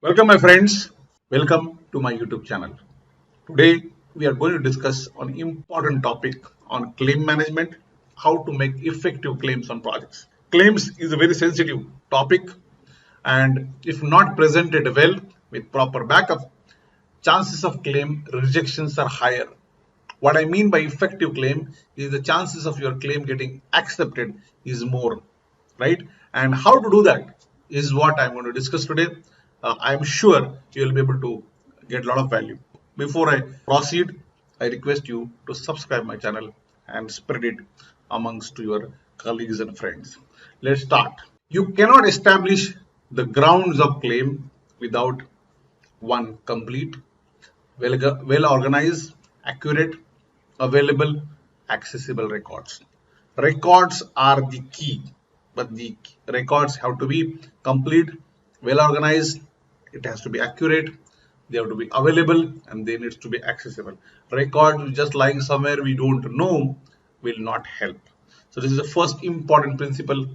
Welcome my friends, welcome to my YouTube channel. Today we are going to discuss an important topic on claim management, how to make effective claims on projects. Claims is a very sensitive topic and if not presented well with proper backup, chances of claim rejections are higher. What I mean by effective claim is the chances of your claim getting accepted is more, right? And how to do that is what I'm going to discuss today. I'm sure you will be able to get a lot of value. Before I proceed, I request you to subscribe my channel and spread it amongst your colleagues and friends. Let's start. You cannot establish the grounds of claim without one complete, well organized, accurate, available, accessible records. Records are the key, but the records have to be complete, well organized, it has to be accurate, they have to be available, and they need to be accessible. Record just lying somewhere we don't know will not help. So this is the first important principle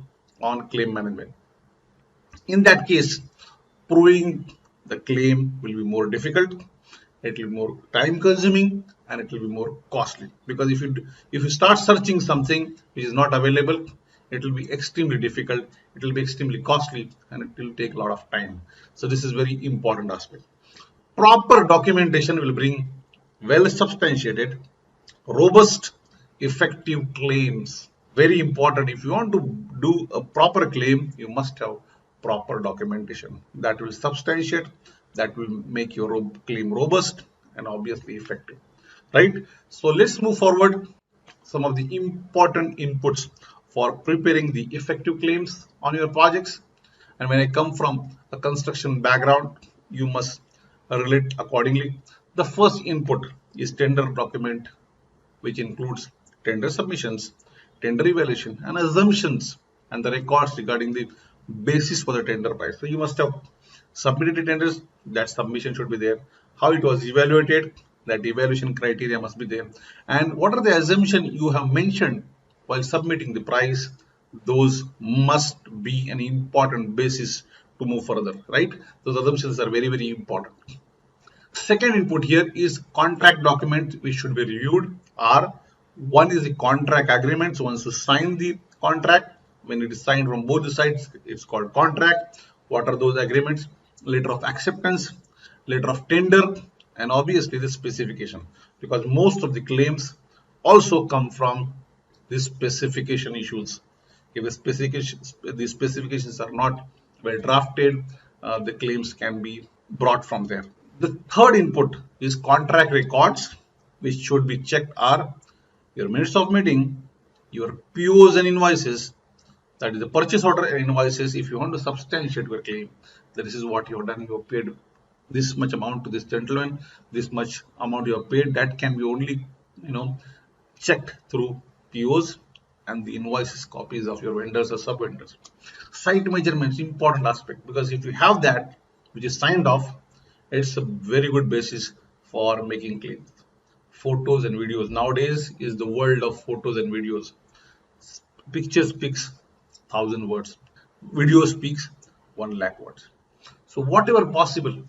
on claim management. In that case, proving the claim will be more difficult, it will be more time consuming, and it will be more costly, because if you start searching something which is not available, it will be extremely difficult, it will be extremely costly, and it will take a lot of time. So this is very important aspect. Proper documentation will bring well substantiated, robust, effective claims. Very important. If you want to do a proper claim, you must have proper documentation that will substantiate, that will make your claim robust and obviously effective, right? So let's move forward. Some of the important inputs for preparing the effective claims on your projects. And when I come from a construction background, you must relate accordingly. The first input is tender document, which includes tender submissions, tender evaluation, and assumptions, and the records regarding the basis for the tender price. So you must have submitted the tenders, that submission should be there. How it was evaluated, that evaluation criteria must be there. And what are the assumptions you have mentioned while submitting the price? Those must be an important basis to move further, right? Those assumptions are very, very important. Second input here is contract document which should be reviewed. Are one is the contract agreement. So once you sign the contract, when it is signed from both the sides, it's called contract. What are those agreements? Letter of acceptance, letter of tender, and obviously the specification, because most of the claims also come from the specification issues. If the specifications are not well drafted, the claims can be brought from there. The third input is contract records, which should be checked are your minutes of meeting, your POs and invoices, that is the purchase order and invoices. If you want to substantiate your claim, that this is what you have done, you have paid this much amount to this gentleman, this much amount you have paid, that can be only checked through POs and the invoices copies of your vendors or sub vendors. Site measurements, important aspect, because if you have that which is signed off, it's a very good basis for making claims. Photos and videos, nowadays is the world of photos and videos. Picture speaks 1,000 words, video speaks 1 lakh words. So whatever possible,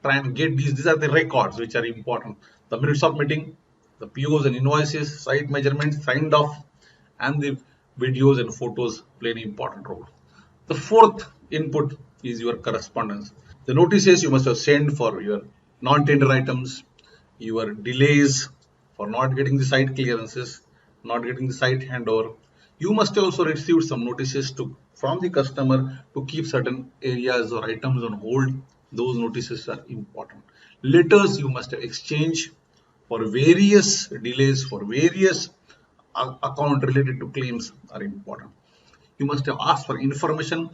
try and get these are the records which are important: the minutes of meeting, the POs and invoices, site measurements signed off, and the videos and photos play an important role. The fourth input is your correspondence. The notices you must have sent for your non-tender items, your delays for not getting the site clearances, not getting the site handover. You must also receive some notices from the customer to keep certain areas or items on hold. Those notices are important. Letters you must have exchanged for various delays, for various account related to claims are important. You must have asked for information,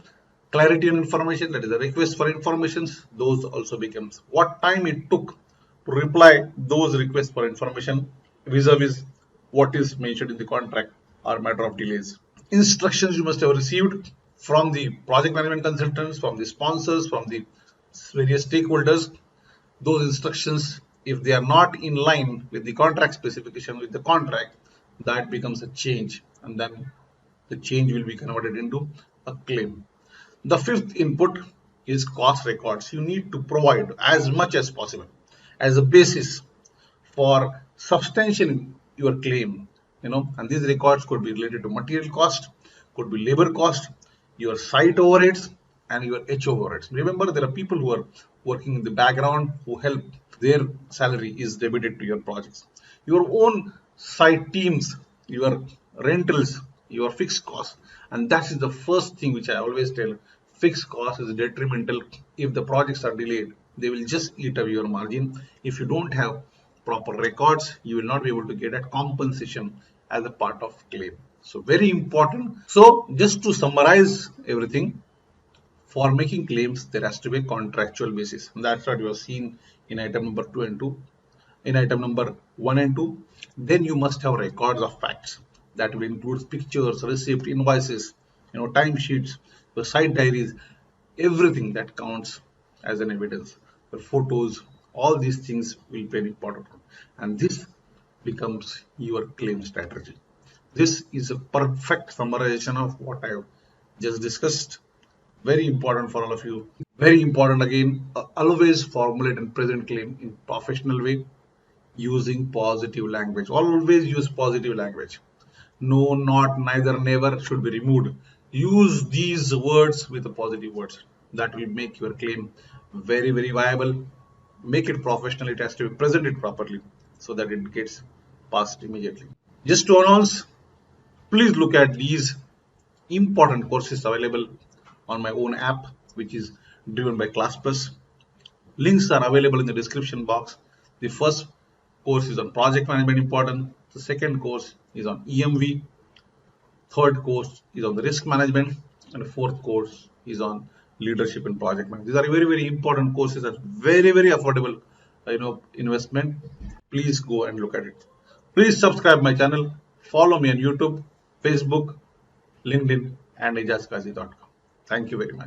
clarity on information, that is a request for informations. Those also becomes what time it took to reply those requests for information vis-a-vis what is mentioned in the contract or matter of delays. Instructions you must have received from the project management consultants, from the sponsors, from the various stakeholders. Those instructions, if they are not in line with the contract specification, with the contract, that becomes a change, and then the change will be converted into a claim. The fifth input is cost records. You need to provide as much as possible as a basis for substantiating your claim. And these records could be related to material cost, could be labor cost, your site overheads, and your HO overheads. Remember, there are people who are working in the background who help, their salary is debited to your projects. Your own site teams, your rentals, your fixed costs, and that is the first thing which I always tell. Fixed cost is detrimental. If the projects are delayed, they will just eat up your margin. If you don't have proper records, you will not be able to get a compensation as a part of claim. So very important. So just to summarize everything, for making claims, there has to be a contractual basis. And that's what you have seen in item number 2 and 2. In item number 1 and 2, then you must have records of facts that will include pictures, receipt, invoices, timesheets, the site diaries, everything that counts as an evidence. The photos, all these things will play an important role. And this becomes your claim strategy. This is a perfect summarization of what I have just discussed. Very important for all of you. Very important again, always formulate and present claim in professional way using positive language. Always use positive language. No, not, neither, never should be removed. Use these words with the positive words. That will make your claim very, very viable. Make it professional. It has to be presented properly so that it gets passed immediately. Just to announce, please look at these important courses available on my own app, which is driven by ClassPlus. Links are available in the description box. The first course is on project management important. The second course is on EMV. Third course is on the risk management. And the fourth course is on leadership and project management. These are very, very important courses at very, very affordable, investment. Please go and look at it. Please subscribe my channel. Follow me on YouTube, Facebook, LinkedIn, and ajazkazi.com. Thank you very much.